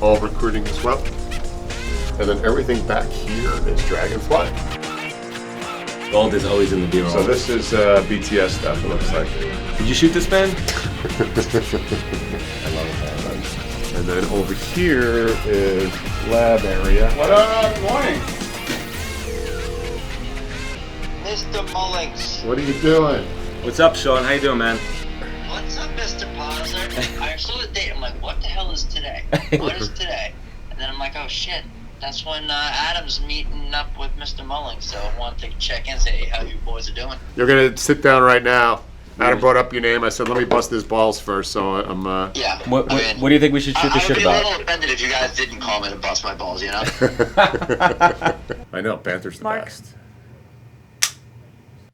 all recruiting as well. And then everything back here is Dragonfly. Gold is always in the B-roll. So this is BTS stuff, it looks like. Did you shoot this, Ben? I love it. And then over here is lab area. What up? Good morning. Mr. Mullings. What are you doing? What's up, Sean? How you doing, man? What's up, Mr. Posner? I saw the date. I'm like, what the hell is today? What is today? And then I'm like, oh shit. That's when Adam's meeting up with Mr. Mullings. So I wanted to check in and say, hey, how you boys are doing. You're going to sit down right now. Adam brought up your name. I said, let me bust his balls first. So I'm... Yeah. What do you think we should shoot the shit I would be about? a little offended if you guys didn't call me to bust my balls, you know? I know, Panther's the Mark. best.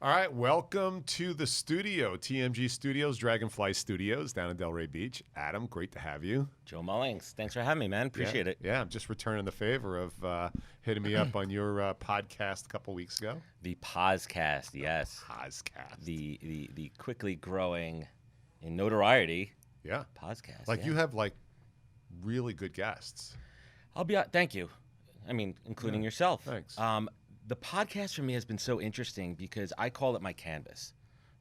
All right, welcome to the studio, TMG Studios, Dragonfly Studios down in Delray Beach. Adam, great to have you. Joe Mullings, thanks for having me, man. Appreciate it. Yeah, I'm just returning the favor of hitting me up on your podcast a couple weeks ago. The Poscast, yes. Poscast. The quickly growing in notoriety. Yeah. Poscast. Like yeah. you have like really good guests. Thank you. I mean, including yourself. Thanks. The podcast for me has been so interesting because I call it my canvas,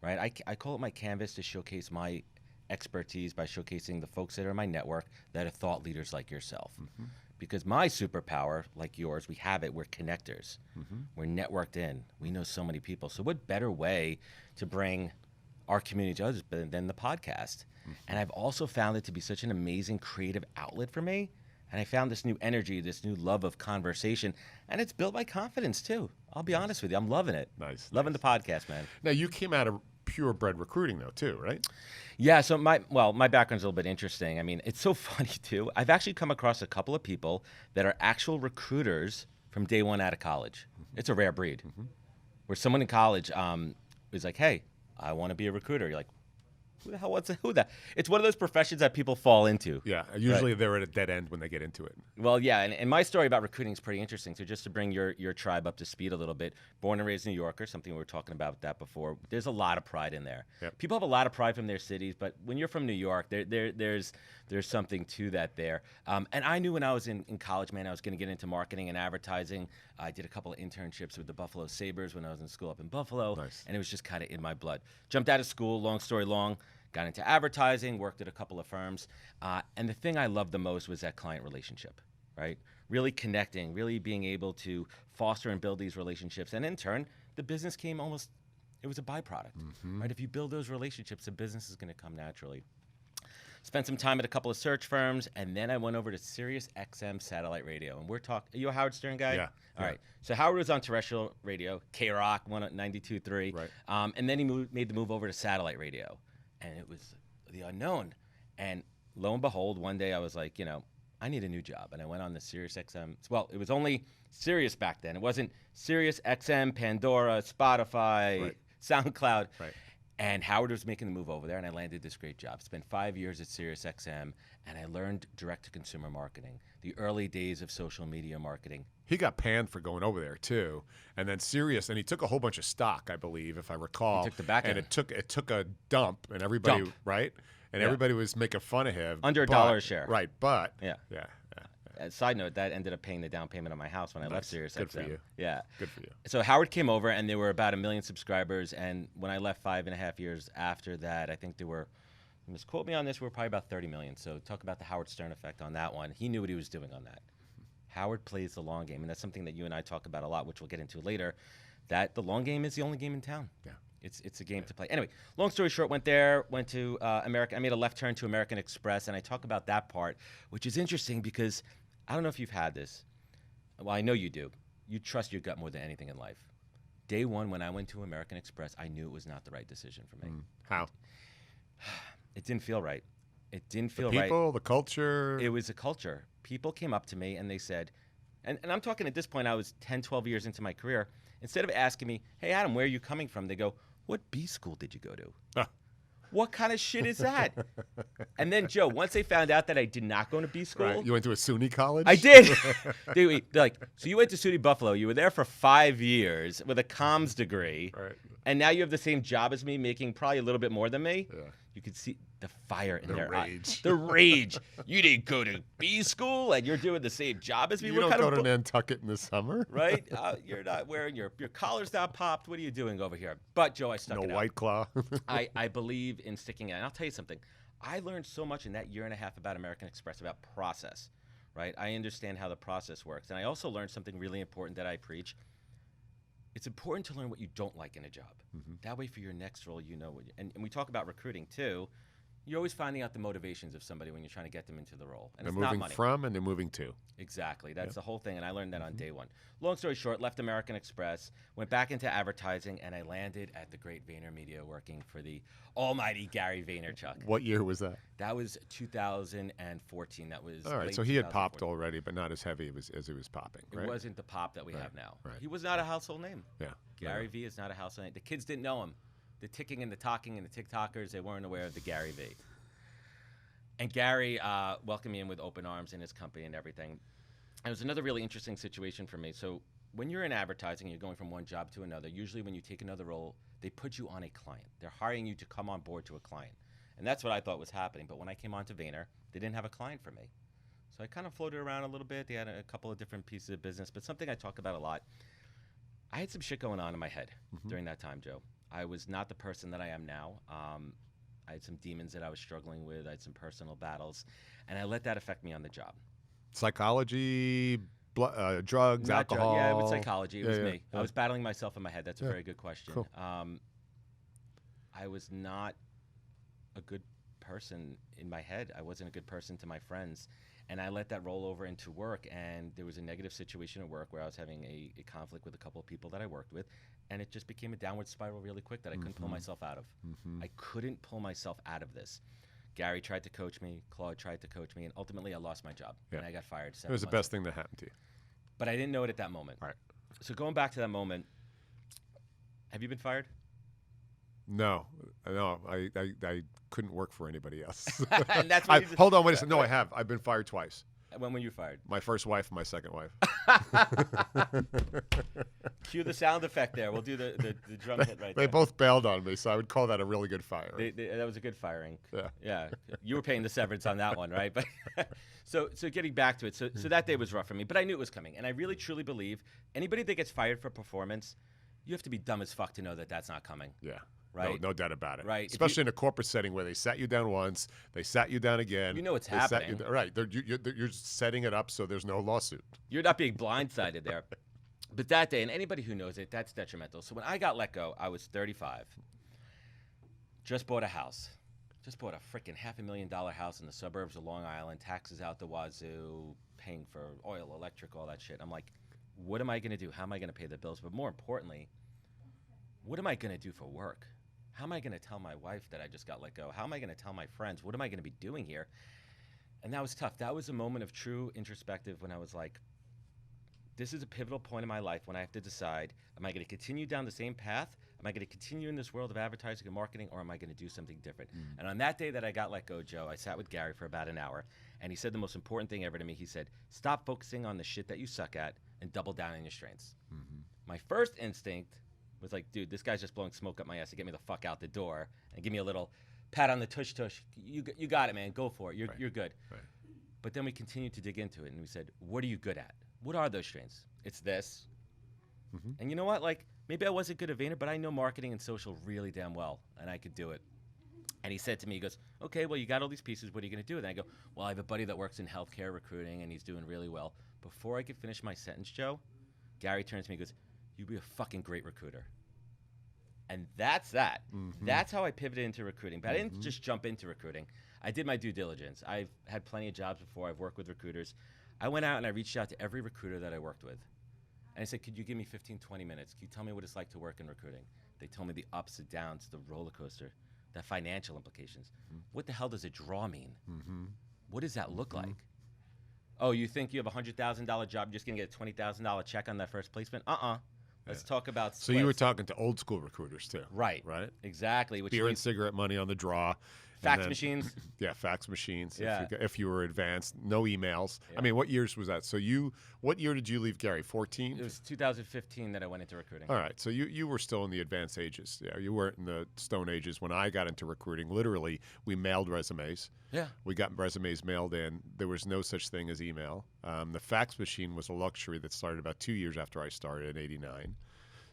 right? I call it my canvas to showcase my expertise by showcasing the folks that are in my network that are thought leaders like yourself. Mm-hmm. Because my superpower, like yours, we have it, we're connectors. Mm-hmm. We're networked in. We know so many people. So what better way to bring our community to others than the podcast? Mm-hmm. And I've also found it to be such an amazing creative outlet for me. And I found this new energy, this new love of conversation, and it's built my confidence too. I'll be honest with you, I'm loving it. Nice. Loving the podcast, man. Now you came out of purebred recruiting though too, right? Yeah, so my background's a little bit interesting. I mean, it's so funny too. I've actually come across a couple of people that are actual recruiters from day one out of college. Mm-hmm. It's a rare breed. Mm-hmm. Where someone in college is like, hey, I want to be a recruiter. You're like, who the hell wants to, who that? It's one of those professions that people fall into. Yeah, usually they're at a dead end when they get into it. Well, yeah, and my story about recruiting is pretty interesting. So just to bring your tribe up to speed a little bit, born and raised New Yorker, something we were talking about that before. There's a lot of pride in there. Yep. People have a lot of pride from their cities, but when you're from New York, there's something to that there. And I knew when I was in college, man, I was going to get into marketing and advertising. I did a couple of internships with the Buffalo Sabres when I was in school up in Buffalo, nice. And it was just kind of in my blood. Jumped out of school, long story long. Got into advertising, worked at a couple of firms, and the thing I loved the most was that client relationship, right? Really connecting, really being able to foster and build these relationships. And in turn, the business came it was a byproduct, right? If you build those relationships, the business is gonna come naturally. Spent some time at a couple of search firms, and then I went over to Sirius XM satellite radio. And are you a Howard Stern guy? Yeah. All right. So Howard was on terrestrial radio, K-Rock, 92.3. Right. And then he made the move over to satellite radio. And it was the unknown. And lo and behold, one day I was like, I need a new job. And I went on the Sirius XM. Well, it was only Sirius back then. It wasn't Sirius XM, Pandora, Spotify, right. SoundCloud. Right. And Howard was making the move over there, and I landed this great job. Spent 5 years at Sirius XM, and I learned direct-to-consumer marketing, the early days of social media marketing. He got panned for going over there too, and then Sirius, and he took a whole bunch of stock, I believe, if I recall. He took the back and end. it took a dump, and everybody right, and Yeah. everybody was making fun of him. Under $1 a share. Right, but Yeah. yeah. Side note, that ended up paying the down payment on my house when I left Sirius Good XM. for you. Yeah. Good for you. So Howard came over, and there were about 1 million subscribers. And when I left 5.5 years after that, I think there were, misquote me on this, we were probably about 30 million. So talk about the Howard Stern effect on that one. He knew what he was doing on that. Howard plays the long game, and that's something that you and I talk about a lot, which we'll get into later, that the long game is the only game in town. Yeah. It's a game to play. Anyway, long story short, went to American. I made a left turn to American Express, and I talk about that part, which is interesting because I don't know if you've had this. Well, I know you do. You trust your gut more than anything in life. Day one, when I went to American Express, I knew it was not the right decision for me. How? It didn't feel right. It didn't feel The right. people, the culture. It was a culture. People came up to me and they said, and I'm talking at this point, I was 10, 12 years into my career. Instead of asking me, hey, Adam, where are you coming from? They go, what B school did you go to? Ah. What kind of shit is that? And then, Joe, once they found out that I did not go to B school. Right. You went to a SUNY college? I did. They're like, so you went to SUNY Buffalo. You were there for 5 years with a comms degree. Right. And now you have the same job as me, making probably a little bit more than me. Yeah. You could see the fire in The their eyes. rage. The rage. You didn't go to B school and you're doing the same job as me. You What don't kind go of to Nantucket in the summer, right? You're not wearing your collar's not popped. What are you doing over here? But Joe, I stuck No it out. White Claw. I believe in sticking it. And I'll tell you something. I learned so much in that year and a half about American Express, about process, right? I understand how the process works. And I also learned something really important that I preach. It's important to learn what you don't like in a job. That way for your next role, you know what and we talk about recruiting too. You're always finding out the motivations of somebody when you're trying to get them into the role. And They're it's not moving money. from and they're moving to. Exactly. That's the whole thing. And I learned that on day one. Long story short, left American Express, went back into advertising, and I landed at the great VaynerMedia working for the almighty Gary Vaynerchuk. What year was that? That was 2014. That was All right, late so he had popped 2014. already, but not as heavy as he was popping, right? It wasn't the pop that we have now. right. He was not a household name. Yeah. Gary V is not a household name. The kids didn't know him. The ticking and the talking and the TikTokers, they weren't aware of the Gary V. And Gary welcomed me in with open arms in his company and everything. It was another really interesting situation for me. So when you're in advertising, you're going from one job to another. Usually when you take another role, they put you on a client. They're hiring you to come on board to a client. And that's what I thought was happening. But when I came on to Vayner, they didn't have a client for me. So I kind of floated around a little bit. They had a couple of different pieces of business. But something I talk about a lot, I had some shit going on in my head during that time, Joe. I was not the person that I am now. I had some demons that I was struggling with. I had some personal battles, and I let that affect me on the job. Psychology, drugs, Not alcohol. yeah, with psychology, it was me. yeah. I was battling myself in my head. That's a Yeah. very good question. Cool. I was not a good person in my head. I wasn't a good person to my friends. And I let that roll over into work. And there was a negative situation at work where I was having a conflict with a couple of people that I worked with. And it just became a downward spiral really quick that I couldn't pull myself out of. I couldn't pull myself out of this. Gary tried to coach me. Claude tried to coach me. And ultimately, I lost my job. Yeah. And I got fired. It was the best thing that happened to you. But I didn't know it at that moment. Right. So going back to that moment, have you been fired? No, I couldn't work for anybody else. And that's what you just- hold on, wait a second. No, I have. I've been fired twice. When were you fired? My first wife and my second wife. Cue the sound effect there. We'll do the drum hit right They there. both bailed on me, so I would call that a really good fire. That was a good firing. Yeah. You were paying the severance on that one, right? But so getting back to it, so that day was rough for me, but I knew it was coming, and I really truly believe anybody that gets fired for performance, you have to be dumb as fuck to know that that's not coming. Yeah. Right. No doubt about it. Right. If Especially in a corporate setting where they sat you down once, they sat you down again. You know it's they sat happening. you right. You're setting it up so there's no lawsuit. You're not being blindsided there. But that day, and anybody who knows it, that's detrimental. So when I got let go, I was 35. Just bought a house. Just bought a freaking $500,000 house in the suburbs of Long Island, taxes out the wazoo, paying for oil, electric, all that shit. I'm like, what am I going to do? How am I going to pay the bills? But more importantly, what am I going to do for work? How am I going to tell my wife that I just got let go? How am I going to tell my friends? What am I going to be doing here? And that was tough. That was a moment of true introspective when I was like, this is a pivotal point in my life when I have to decide, am I going to continue down the same path? Am I going to continue in this world of advertising and marketing, or am I going to do something different? And on that day that I got let go, Joe, I sat with Gary for about an hour, and he said the most important thing ever to me. He said, stop focusing on the shit that you suck at and double down on your strengths. My first instinct was like, dude, this guy's just blowing smoke up my ass to get me the fuck out the door and give me a little pat on the tush tush. You got it, man. Go for it. You're good. Right. But then we continued to dig into it, and we said, what are you good at? What are those strengths? It's this. And you know what? Like, maybe I wasn't good at Vayner, but I know marketing and social really damn well, and I could do it. And he said to me, he goes, okay, well, you got all these pieces. What are you going to do? And I go, well, I have a buddy that works in healthcare recruiting, and he's doing really well. Before I could finish my sentence, Joe, Gary turns to me and goes, you'd be a fucking great recruiter. And that's that. That's how I pivoted into recruiting. But I didn't just jump into recruiting. I did my due diligence. I've had plenty of jobs before. I've worked with recruiters. I went out and I reached out to every recruiter that I worked with. And I said, could you give me 15, 20 minutes? Can you tell me what it's like to work in recruiting? They told me the ups and downs, the roller coaster, the financial implications. What the hell does a draw mean? What does that look like? Oh, you think you have a $100,000 job, you're just going to get a $20,000 check on that first placement? Let's talk about So you were splits. talking to old school recruiters too. Right. Right. Exactly. Which Beer and means cigarette money on the draw. Fax machines. Yeah, fax machines. Yeah. If you were advanced, no emails. Yeah. I mean, what years was that? So what year did you leave Gary? 14? It was 2015 that I went into recruiting. All right. So you were still in the advanced ages. Yeah, you weren't in the stone ages when I got into recruiting. Literally, we mailed resumes. Yeah. We got resumes mailed in. There was no such thing as email. The fax machine was a luxury that started about 2 years after I started in '89.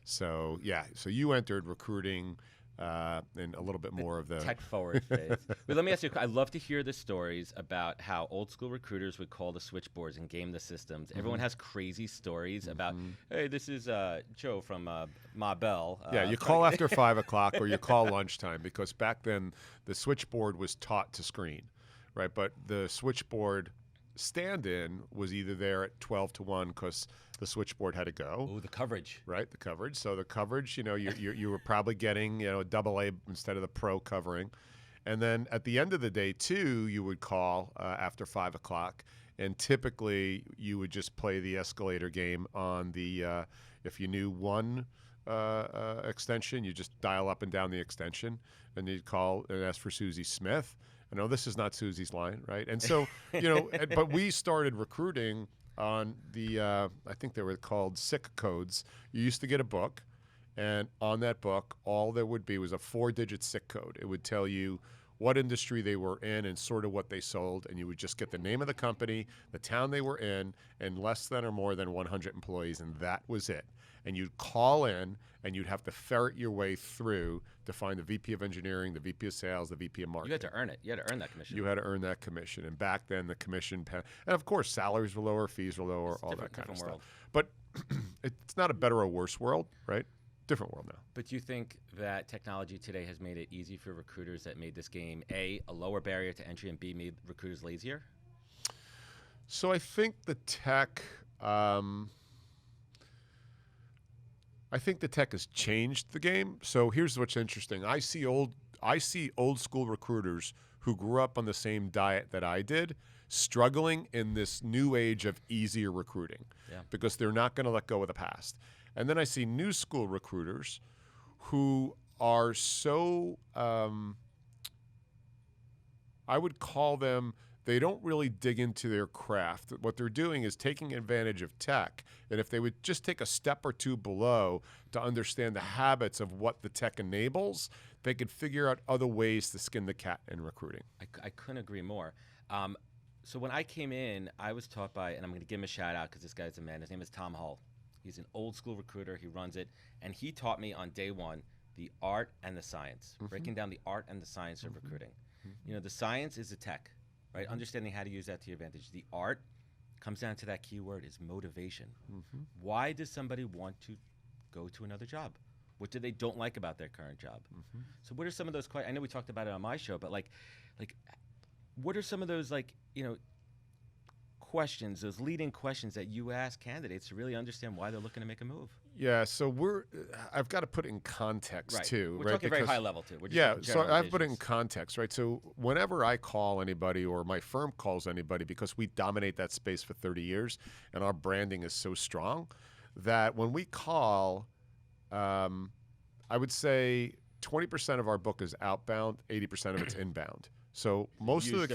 So yeah. So you entered recruiting. And a little bit more of the tech forward phase. But let me ask you, I love to hear the stories about how old school recruiters would call the switchboards and game the systems. Everyone has crazy stories about, hey, this is Joe from Ma Bell. Yeah, you call after 5 o'clock or you call lunchtime, because back then the switchboard was taught to screen, right? But the switchboard stand-in was either there at 12 to 1 because the switchboard had to go. Oh, the coverage. Right, the coverage. So the coverage, you were probably getting, a double A instead of the pro covering. And then at the end of the day, too, you would call after 5 o'clock. And typically you would just play the escalator game on the, if you knew one extension, you just dial up and down the extension. And you'd call and ask for Susie Smith. I know this is not Susie's line, right? And so, but we started recruiting on the, I think they were called SIC codes. You used to get a book, and on that book, all there would be was a 4-digit SIC code. It would tell you what industry they were in and sort of what they sold, and you would just get the name of the company, the town they were in, and less than or more than 100 employees, and that was it. And you'd call in, and you'd have to ferret your way through to find the VP of engineering, the VP of sales, the VP of marketing. You had to earn it. You had to earn that commission. You had to earn that commission. And back then, the commission, and of course, salaries were lower, fees were lower, all that kind of stuff. World. But it's not a better or worse world, right? Different world now. But you think that technology today has made it easy for recruiters that made this game, A, a lower barrier to entry, and B, made recruiters lazier? So I think the tech... I think the tech has changed the game. So here's what's interesting. I see old school recruiters who grew up on the same diet that I did, struggling in this new age of easier recruiting, because they're not going to let go of the past. And then I see new school recruiters who are so, I would call them, they don't really dig into their craft. What they're doing is taking advantage of tech. And if they would just take a step or two below to understand the habits of what the tech enables, they could figure out other ways to skin the cat in recruiting. I couldn't agree more. So when I came in, I was taught by, and I'm going to give him a shout out because this guy's a man. His name is Tom Hull. He's an old school recruiter. He runs it. And he taught me on day one the art and the science, breaking down the art and the science of recruiting. The science is the tech. Right, understanding how to use that to your advantage. The art comes down to that key word is motivation. Why does somebody want to go to another job? What do they don't like about their current job? So what are some of those questions? I know we talked about it on my show, but like what are some of those questions, those leading questions that you ask candidates to really understand why they're looking to make a move? Yeah, so I've got to put it in context too. We're talking very high level too. So I've put it in context, right? So whenever I call anybody or my firm calls anybody, because we dominate that space for 30 years and our branding is so strong, that when we call, I would say 20% of our book is outbound, 80% of it's inbound. So most of the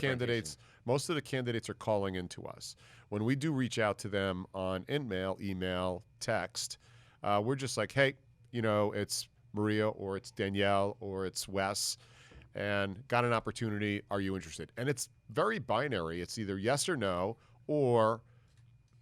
candidates are calling into us. When we do reach out to them on email, text, we're just like, hey, it's Maria or it's Danielle or it's Wes, and got an opportunity. Are you interested? And it's very binary. It's either yes or no, or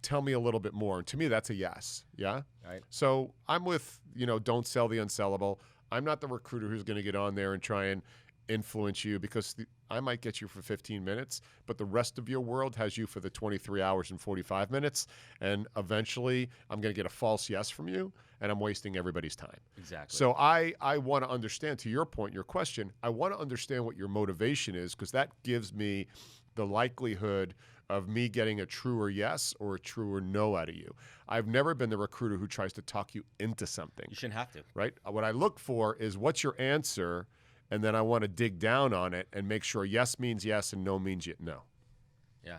tell me a little bit more. And to me, that's a yes. Yeah. Right. So I'm with, don't sell the unsellable. I'm not the recruiter who's going to get on there and try and influence you, because I might get you for 15 minutes, but the rest of your world has you for the 23 hours and 45 minutes. And eventually I'm going to get a false yes from you, and I'm wasting everybody's time. Exactly. So I want to understand, to your point, your question, I want to understand what your motivation is, because that gives me the likelihood of me getting a truer yes or a truer no out of you. I've never been the recruiter who tries to talk you into something. You shouldn't have to. Right? What I look for is, what's your answer? And then I want to dig down on it and make sure yes means yes and no means no. Yeah,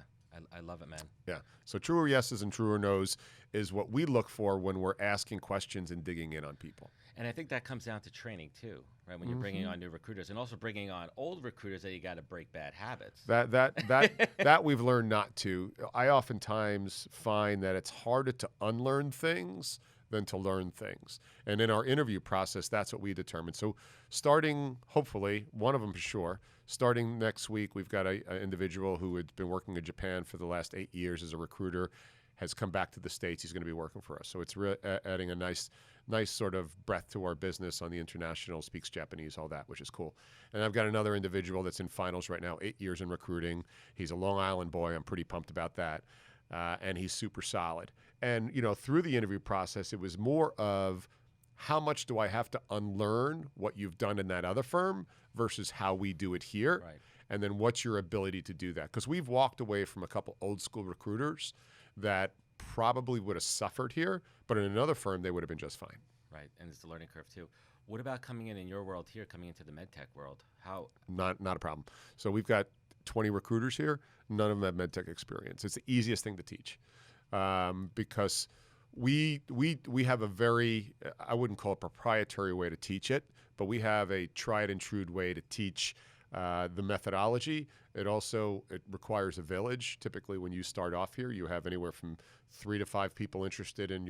I love it, man. Yeah. So truer yeses and truer nos is what we look for when we're asking questions and digging in on people. And I think that comes down to training too, right? When you're bringing on new recruiters, and also bringing on old recruiters, that you got to break bad habits. That we've learned not to. I oftentimes find that it's harder to unlearn things than to learn things. And in our interview process, that's what we determine. So starting, hopefully, one of them for sure, starting next week, we've got an individual who had been working in Japan for the last 8 years as a recruiter, has come back to the States. He's going to be working for us. So it's adding a nice sort of breadth to our business on the international, speaks Japanese, all that, which is cool. And I've got another individual that's in finals right now, 8 years in recruiting. He's a Long Island boy. I'm pretty pumped about that. And he's super solid. And, through the interview process, it was more of how much do I have to unlearn what you've done in that other firm versus how we do it here? Right. And then what's your ability to do that? Because we've walked away from a couple old school recruiters that probably would have suffered here, but in another firm, they would have been just fine. Right, and it's a learning curve too. What about coming in your world here, coming into the medtech world? How? Not a problem. So we've got 20 recruiters here. None of them have medtech experience. It's the easiest thing to teach because we have a very, I wouldn't call it proprietary way to teach it, but we have a tried and true way to teach the methodology. It requires a village. Typically, when you start off here, you have anywhere from 3 to 5 people interested in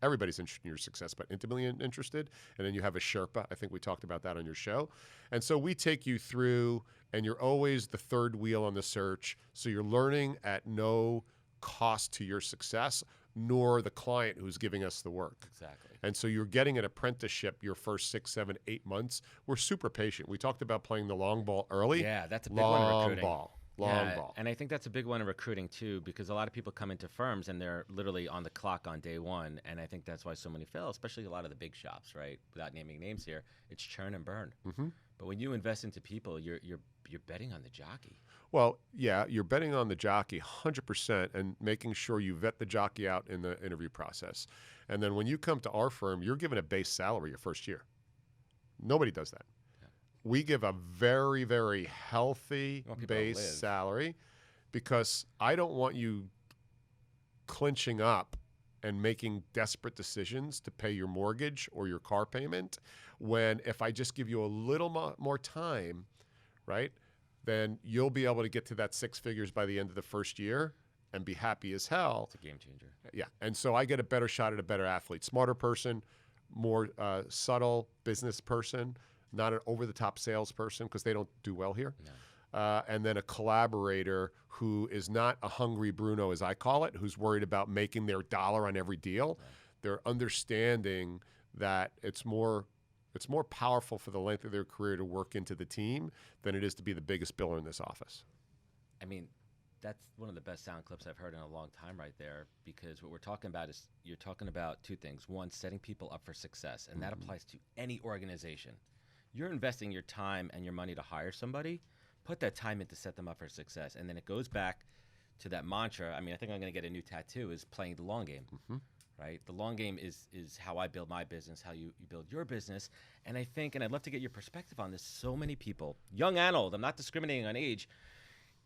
everybody's interested in your success, but intimately interested. And then you have a Sherpa. I think we talked about that on your show. And so we take you through, and you're always the third wheel on the search. So you're learning at no cost to your success, nor the client who's giving us the work. Exactly. And so you're getting an apprenticeship your first 6, 7, 8 months. We're super patient. We talked about playing the long ball early. Yeah, that's a big one in Long recruiting. Long ball. And I think that's a big one in recruiting too, because a lot of people come into firms and they're literally on the clock on day one, and I think that's why so many fail, especially a lot of the big shops, right? Without naming names here, it's churn and burn. Mm-hmm. But when you invest into people, you're betting on the jockey. Well, yeah, you're betting on the jockey 100% and making sure you vet the jockey out in the interview process. And then when you come to our firm, you're given a base salary your first year. Nobody does that. Yeah. We give a very, very healthy base salary because I don't want you clinching up and making desperate decisions to pay your mortgage or your car payment when if I just give you a little more time, right, then you'll be able to get to that 6 figures by the end of the first year and be happy as hell. It's a game changer. Yeah, and so I get a better shot at a better athlete, smarter person, more subtle business person, not an over-the-top salesperson because they don't do well here. No. And then a collaborator who is not a hungry Bruno, as I call it, who's worried about making their dollar on every deal. Right. They're understanding that it's more powerful for the length of their career to work into the team than it is to be the biggest biller in this office. I mean, that's one of the best sound clips I've heard in a long time right there, because what we're talking about is you're talking about two things. One, setting people up for success, and that applies to any organization. You're investing your time and your money to hire somebody. Put that time in to set them up for success. And then it goes back to that mantra. I mean, I think I'm going to get a new tattoo, is playing the long game. Mm-hmm. Right? The long game is how I build my business, how you build your business. And I think, and I'd love to get your perspective on this, so many people, young and old, I'm not discriminating on age,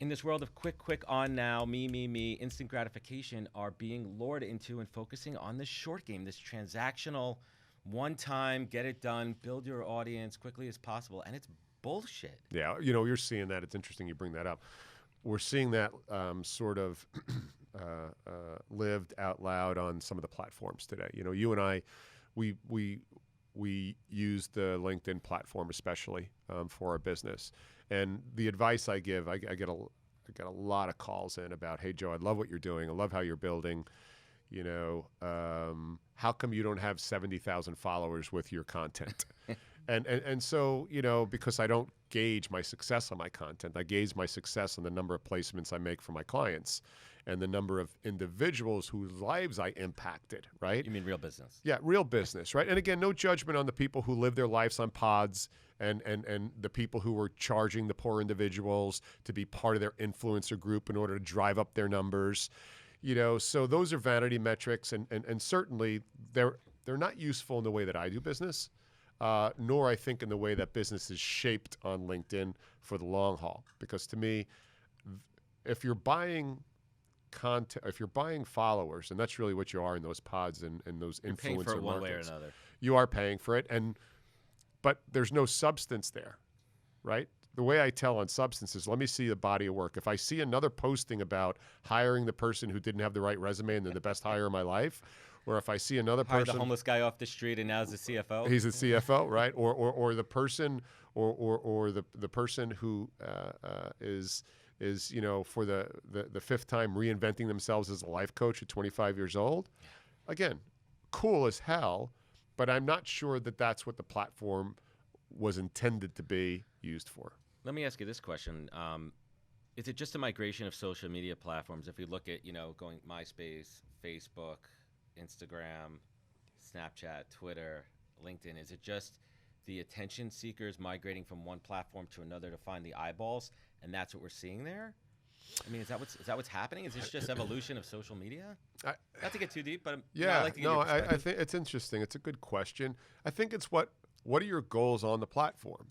in this world of quick on now, me, instant gratification, are being lured into and focusing on this short game, this transactional, one time, get it done, build your audience quickly as possible. And it's bullshit. Yeah, you're seeing that. It's interesting you bring that up. We're seeing that sort of lived out loud on some of the platforms today. You and I, we use the LinkedIn platform especially for our business. And the advice I give, I get a lot of calls in about, hey, Joe, I love what you're doing. I love how you're building. How come you don't have 70,000 followers with your content? And so, because I don't gauge my success on my content, I gauge my success on the number of placements I make for my clients and the number of individuals whose lives I impacted, right? You mean real business? Yeah, real business, right? And again, no judgment on the people who live their lives on pods and the people who were charging the poor individuals to be part of their influencer group in order to drive up their numbers. So those are vanity metrics, and certainly they're not useful in the way that I do business. Nor I think in the way that business is shaped on LinkedIn for the long haul. Because to me, if you're buying content, if you're buying followers, and that's really what you are in those pods and those influencer paying for it one markets, way or another. You are paying for it, but there's no substance there, right? The way I tell on substance is, let me see the body of work. If I see another posting about hiring the person who didn't have the right resume and they're the best hire of my life, or if I see another Hired person, the homeless guy off the street and now he's the CFO. he's a CFO, right? Or the person, or the person who is for the fifth time reinventing themselves as a life coach at 25 years old. Again, cool as hell, but I'm not sure that that's what the platform was intended to be used for. Let me ask you this question. Is it just a migration of social media platforms? If we look at, going MySpace, Facebook, Instagram, Snapchat, Twitter, LinkedIn, is it just the attention seekers migrating from one platform to another to find the eyeballs, and that's what we're seeing there? I mean, is that what's happening? Is this just evolution of social media? Not to get too deep, but yeah, I'd like to get your I think it's interesting. It's a good question. I think it's what are your goals on the platform,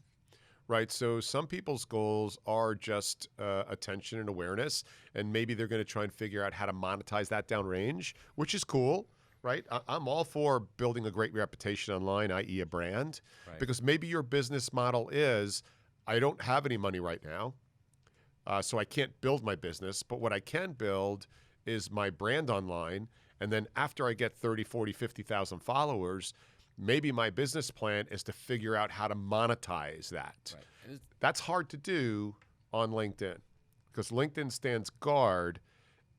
right? So some people's goals are just attention and awareness, and maybe they're going to try and figure out how to monetize that downrange, which is cool, right? I'm all for building a great reputation online, i.e. a brand, because maybe your business model is, I don't have any money right now, so I can't build my business, but what I can build is my brand online, and then after I get 30, 40, 50,000 followers, maybe my business plan is to figure out how to monetize that. Right. That's hard to do on LinkedIn because LinkedIn stands guard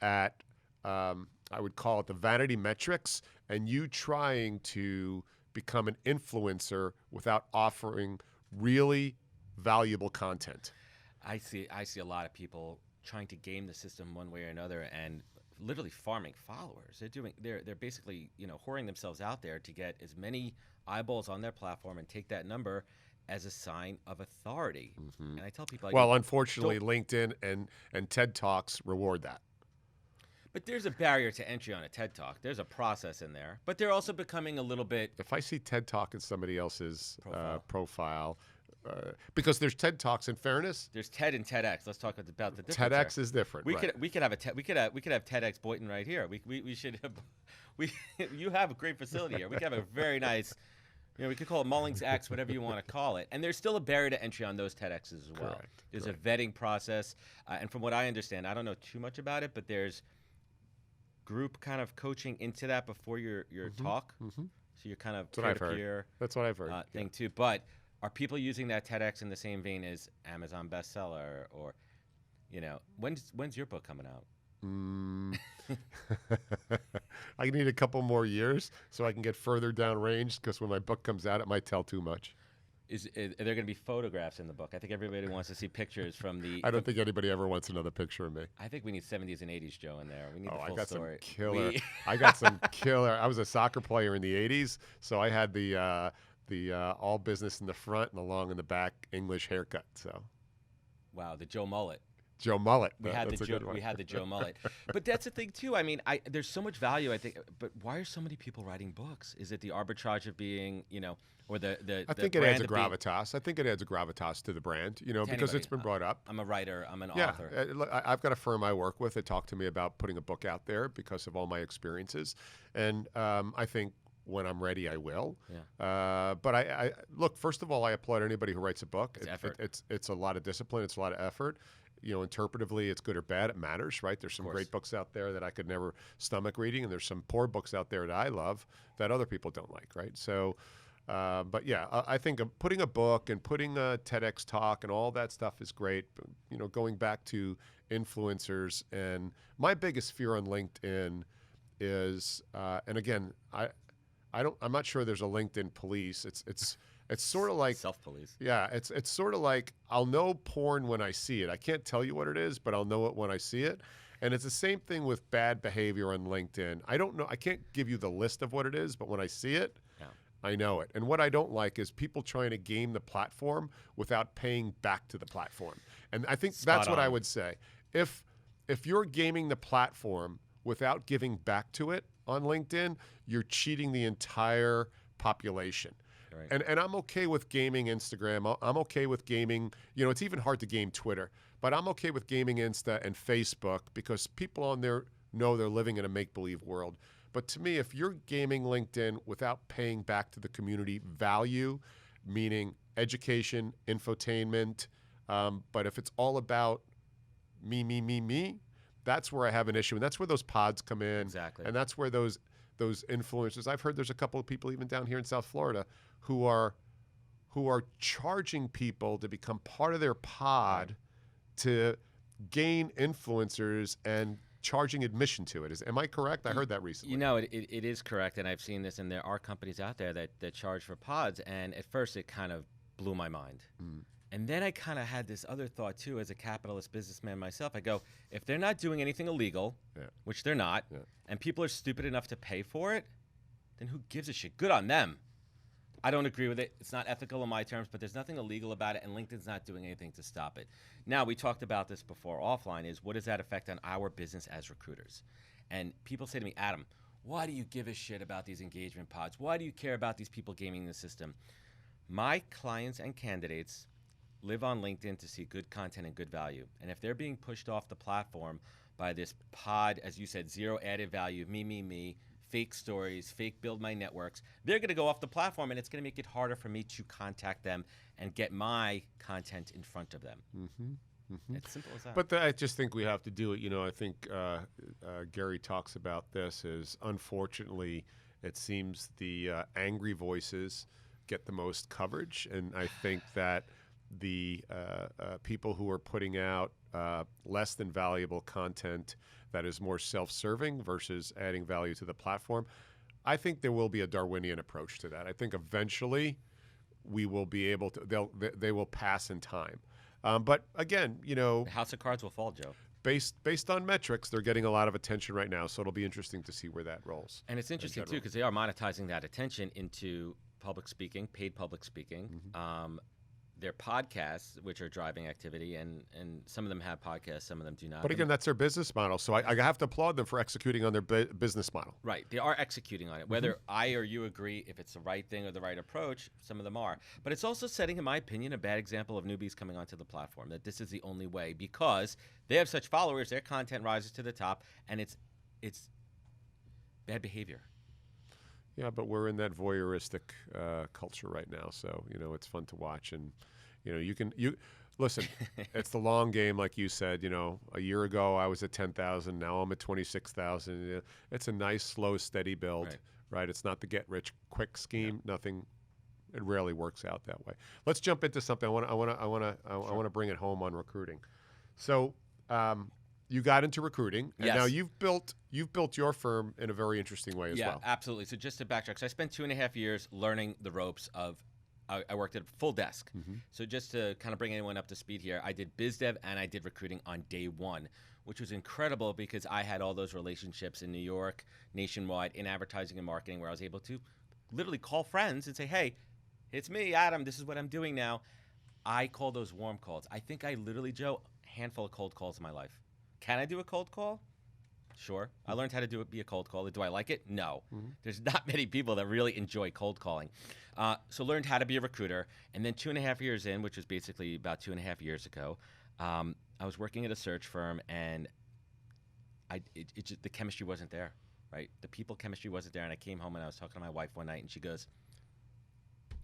at, I would call it the vanity metrics, and you trying to become an influencer without offering really valuable content. I see a lot of people trying to game the system one way or another and literally farming followers. They're basically, whoring themselves out there to get as many eyeballs on their platform and take that number as a sign of authority. Mm-hmm. And I tell people, unfortunately, LinkedIn and TED Talks reward that. But there's a barrier to entry on a TED Talk. There's a process in there. But they're also becoming a little bit. If I see TED Talk in somebody else's profile, because there's TED Talks. In fairness, there's TED and TEDx. Let's talk about the difference. TEDx is different. We could have TEDx Boynton right here. We should have, you have a great facility here. We could have a very nice, we could call it Mullings X, whatever you want to call it. And there's still a barrier to entry on those TEDx's as well. Correct. There's a vetting process, and from what I understand, I don't know too much about it, but there's group kind of coaching into that before your talk. Mm-hmm. So you're kind of peer-to-peer. That's what I've heard. Thing too, but. Are people using that TEDx in the same vein as Amazon bestseller, or, when's your book coming out? I need a couple more years so I can get further downrange, because when my book comes out, it might tell too much. Are there going to be photographs in the book? I think everybody wants to see pictures from the. I don't think anybody ever wants another picture of me. I think we need 70s and 80s Joe in there. We need the full I got story. Some killer. I got some killer. I was a soccer player in the 80s, so I had the all business in the front and the long in the back English haircut. So, wow, the Joe Mullet. Joe Mullet. We had the Joe Mullet. But that's the thing too. I mean, there's so much value, I think. But why are so many people writing books? Is it the arbitrage of being, or the? I think it adds a gravitas. I think it adds a gravitas to the brand, because it's been brought up. I'm a writer. I'm an author. I've got a firm I work with that talked to me about putting a book out there because of all my experiences, and I think. When I'm ready, I will. Yeah. But I look. First of all, I applaud anybody who writes a book. It's effort. It's a lot of discipline. It's a lot of effort. Interpretively, it's good or bad. It matters, right? There's some great books out there that I could never stomach reading, and there's some poor books out there that I love that other people don't like, right? So, but yeah, I think putting a book and putting a TEDx talk and all that stuff is great. But, going back to influencers, and my biggest fear on LinkedIn is, and again, I'm not sure there's a LinkedIn police. It's sort of like self-police. Yeah, it's sort of like I'll know porn when I see it. I can't tell you what it is, but I'll know it when I see it. And it's the same thing with bad behavior on LinkedIn. I don't know. I can't give you the list of what it is, but when I see it, I know it. And what I don't like is people trying to game the platform without paying back to the platform. And I think that's what I would say. If you're gaming the platform without giving back to it on LinkedIn, you're cheating the entire population. Right. And I'm okay with gaming Instagram. I'm okay with gaming, it's even hard to game Twitter, but I'm okay with gaming Insta and Facebook because people on there know they're living in a make-believe world. But to me, if you're gaming LinkedIn without paying back to the community value, meaning education, infotainment, but if it's all about me, that's where I have an issue. And that's where those pods come in. Exactly. And that's where those influencers, I've heard there's a couple of people even down here in South Florida who are charging people to become part of their pod to gain influencers and charging admission to it. Am I correct? I heard that recently. You know, it is correct, and I've seen this, and there are companies out there that charge for pods, and at first it kind of blew my mind. And then I kind of had this other thought, too, as a capitalist businessman myself. I go, if they're not doing anything illegal, which they're not, and people are stupid enough to pay for it, then who gives a shit? Good on them. I don't agree with it. It's not ethical in my terms, but there's nothing illegal about it, and LinkedIn's not doing anything to stop it. Now, we talked about this before offline, is what does that affect on our business as recruiters? And people say to me, Adam, why do you give a shit about these engagement pods? Why do you care about these people gaming the system? My clients and candidates live on LinkedIn to see good content and good value. And if they're being pushed off the platform by this pod, as you said, zero added value, me, fake stories, fake build my networks, they're going to go off the platform, and it's going to make it harder for me to contact them and get my content in front of them. It's simple as that. But I just think we have to do it. You know, I think Gary talks about this is, unfortunately, it seems the angry voices get the most coverage. And I think that the people who are putting out less than valuable content that is more self-serving versus adding value to the platform, I think there will be a Darwinian approach to that. I think eventually we will be able to, they will pass in time. But again, you know, the house of cards will fall, Joe. Based on metrics, they're getting a lot of attention right now, so it'll be interesting to see where that rolls. And it's interesting too, because they are monetizing that attention into public speaking, paid public speaking. Their podcasts, which are driving activity, and some of them have podcasts, some of them do not. But again, that's their business model, so I have to applaud them for executing on their business model. Right, they are executing on it. Whether I or you agree if it's the right thing or the right approach, some of them are. But it's also setting, in my opinion, a bad example of newbies coming onto the platform, that this is the only way, because they have such followers, their content rises to the top, and it's bad behavior. Yeah, but we're in that voyeuristic culture right now, so you know it's fun to watch, and you know you listen. It's the long game, like you said. You know, a year ago I was at 10,000, now I'm at 26,000. It's a nice, slow, steady build, right? It's not the get rich quick scheme. Nothing. It rarely works out that way. Let's jump into something. I want to bring it home on recruiting. So. You got into recruiting, and now you've built your firm in a very interesting way as well. Yeah, absolutely. So just to backtrack, so I spent 2.5 years learning the ropes of. I worked at a full desk. So just to kind of bring anyone up to speed here, I did biz dev and I did recruiting on day one, which was incredible because I had all those relationships in New York, nationwide, in advertising and marketing, where I was able to literally call friends and say, "Hey, it's me, Adam. This is what I'm doing now." I call those warm calls. I think I literally, Joe, a handful of cold calls in my life. Can I do a cold call? Sure. I learned how to be a cold caller. Do I like it? No. There's not many people that really enjoy cold calling. So learned how to be a recruiter. And then 2.5 years in, which was basically about 2.5 years ago, I was working at a search firm, and the chemistry wasn't there, right? The people chemistry wasn't there. And I came home and I was talking to my wife one night, and she goes,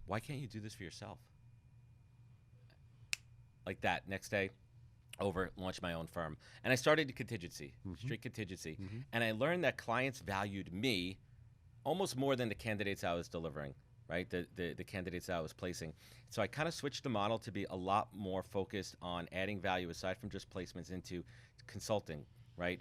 "Why can't you do this for yourself?" Like that. Next day, launched my own firm. And I started contingency, straight contingency. And I learned that clients valued me almost more than the candidates I was delivering, right? The candidates I was placing. So I kind of switched the model to be a lot more focused on adding value aside from just placements into consulting, right?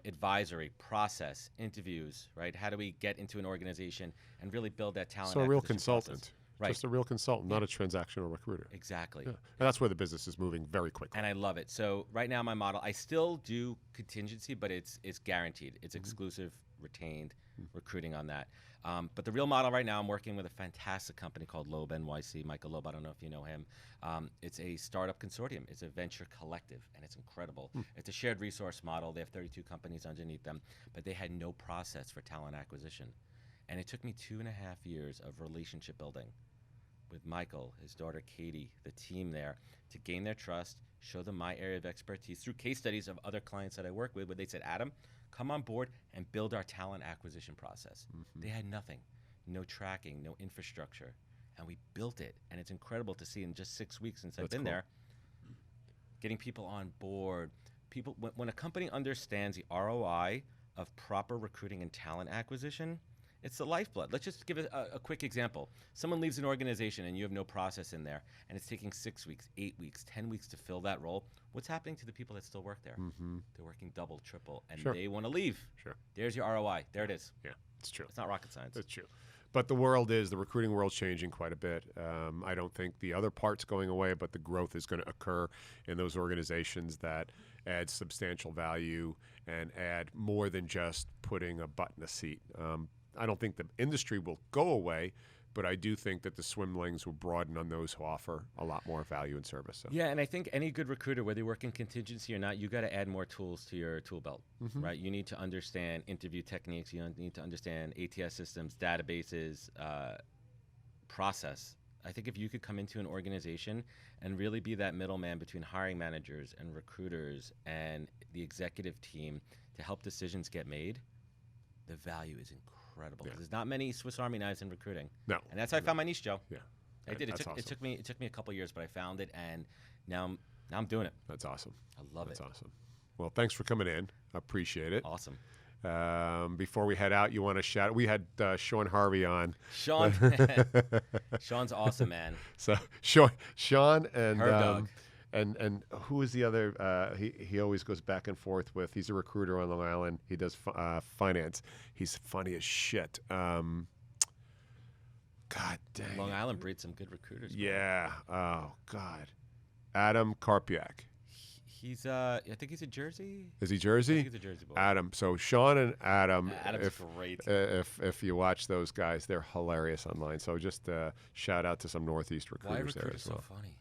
Advisory, process, interviews, right? How do we get into an organization and really build that talent? So a real consultant. Process? Right. Just a real consultant, not a transactional recruiter. Exactly. Yeah. And that's where the business is moving very quickly. And I love it. So right now my model, I still do contingency, but it's guaranteed. It's exclusive, retained recruiting on that. But the real model right now, I'm working with a fantastic company called Loeb NYC. Michael Loeb, I don't know if you know him. It's a startup consortium. It's a venture collective, and it's incredible. It's a shared resource model. They have 32 companies underneath them, but they had no process for talent acquisition. And it took me 2.5 years of relationship building with Michael, his daughter Katie, the team there, to gain their trust, show them my area of expertise through case studies of other clients that I work with, where they said, Adam, come on board and build our talent acquisition process. They had nothing, no tracking, no infrastructure, and we built it. And it's incredible to see in just 6 weeks since I've been there, getting people on board. When a company understands the ROI of proper recruiting and talent acquisition, it's the lifeblood. Let's just give a quick example. Someone leaves an organization and you have no process in there, and it's taking 6 weeks, 8 weeks, 10 weeks to fill that role. What's happening to the people that still work there? They're working double, triple, and they want to leave. There's your ROI. There it is. Yeah, it's true. It's not rocket science. It's true. But the recruiting world's changing quite a bit. I don't think the other part's going away, but the growth is going to occur in those organizations that add substantial value and add more than just putting a butt in a seat. I don't think the industry will go away, but I do think that the swim lanes will broaden on those who offer a lot more value and service. So. Yeah, and I think any good recruiter, whether you work in contingency or not, you got to add more tools to your tool belt, right? You need to understand interview techniques. You need to understand ATS systems, databases, process. I think if you could come into an organization and really be that middleman between hiring managers and recruiters and the executive team to help decisions get made, the value is incredible. Yeah. There's not many Swiss Army knives in recruiting. No. And that's how I found my niche, Joe. Yeah. I did. That's It awesome. took me a couple years, but I found it, and now I'm doing it. That's awesome. I love That's it. awesome. Well, thanks for coming in. I appreciate it. Awesome. Before we head out, you want to shout? We had Sean Harvey on. Sean, Sean's awesome, man. So Sean and Herb Dog. and who is the other? He always goes back and forth with. He's a recruiter on Long Island. He does finance. He's funny as shit. God dang. Long Island breeds some good recruiters. Bro. Yeah. Oh God. Adam Karpiak. He's I think he's a Jersey. Is he I Jersey? think he's a Jersey boy. Adam. So Sean and Adam. Adam's great. If you watch those guys, they're hilarious online. So just shout out to some Northeast Why are recruiters there recruiters as well. so funny?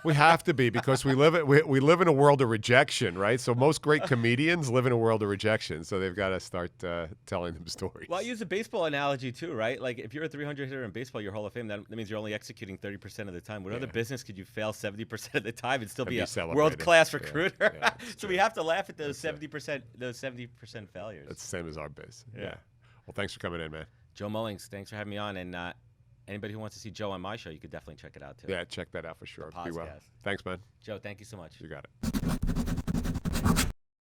We have to be because we live in a world of rejection, right? So most great comedians live in a world of rejection. So they've got to start telling them stories. Well, I use a baseball analogy too, right? Like if you're a 300 hitter in baseball, you're Hall of Fame. That means you're only executing 30% of the time. What other business could you fail 70% of the time and still be a celebrated. world-class Yeah. recruiter? Yeah, So we have to laugh at those 70% failures. It's the same as our biz. Yeah. Well, thanks for coming in, man. Joe Mullings, thanks for having me on. And anybody who wants to see Joe on my show, you could definitely check it out too. Yeah, check that out for sure. Be well. podcast. Thanks, man. Joe, thank you so much. You got it.